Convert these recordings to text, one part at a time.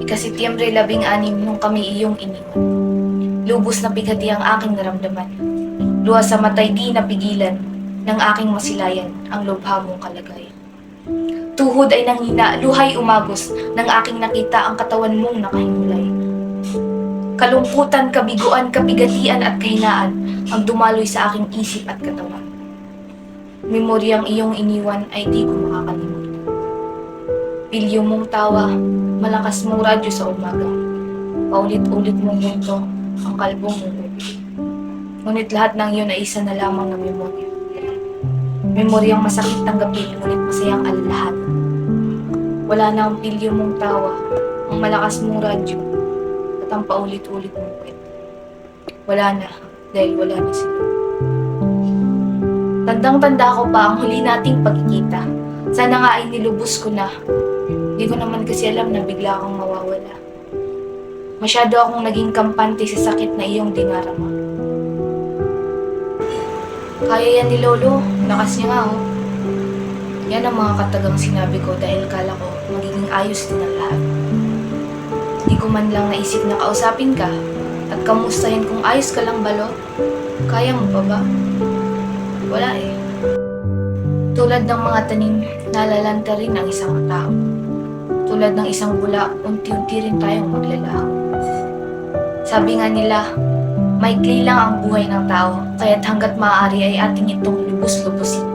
Kasi Tiyembre 16 nung kami iyong iniwan. Lubos na pighati ang aking naramdaman. Luha sa matay di napigilan ng aking masilayan ang lubha mong kalagayan. Tuhod ay nanghina, luhay umagos nang aking nakita ang katawan mong nakahimlay. Kalungkutan, kabiguan, kapigatian at kahinaan ang dumaloy sa aking isip at katawan. Memoryang iyong iniwan ay di ko makakalimutan. Pilyo mong tawa, malakas mong radyo sa umaga. Paulit-ulit mong bunto ang kalbong mong bibig. Ngunit lahat ng iyon ay isa na lamang na memorya. Memoryang masakit tanggapin, ngunit masayang alalahan. Wala na ang pilyo mong tawa, ang malakas mong radyo, at ang paulit-ulit mong kwento. Wala na, dahil wala na sila. Tandang-tanda ko pa ang huli nating pagkikita. Sana nga ay nilubos ko na. Hindi ko naman kasi alam na bigla akong mawawala. Masyado akong naging kampante sa sakit na iyong dinarama. Kaya yan ni Lolo, lakas niya nga oh. Yan ang mga katagang sinabi ko dahil kala ko magiging ayos din ang lahat. Di ko man lang naisip na kausapin ka at kamustahin kung ayos ka lang balo. Kaya mo pa ba? Wala eh. Tulad ng mga tanim, nalalanta rin ang isang tao. Tulad ng isang bula, unti-unti rin tayong maglalaho. Sabi nga nila, maikli lang ang buhay ng tao, kaya't hanggat maaari ay ating itong lubos-lubusin.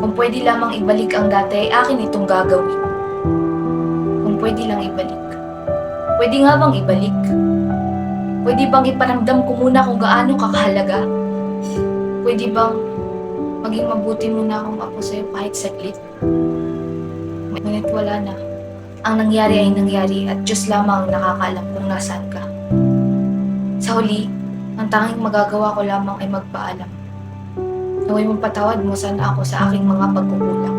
Kung pwede lamang ibalik ang dati, ay akin itong gagawin. Kung pwede lang ibalik. Pwede nga bang ibalik? Pwede bang iparamdam ko muna kung gaano kakahalaga? Pwede bang maging mabuti muna akong ako sa'yo kahit saglit? Ngunit wala na. Ang nangyari ay nangyari at Diyos lamang ang nakakaalam kung nasaan ka. Sa huli, ang tanging magagawa ko lamang ay magpaalam. Naway mapatawad mo sana ako sa aking mga pagkukulang.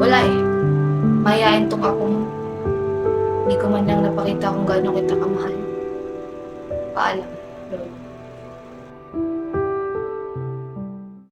Wala eh. Mayayain tong ako mo. Hindi ko man lang napakita kung gaano kita kamahal. Paalam.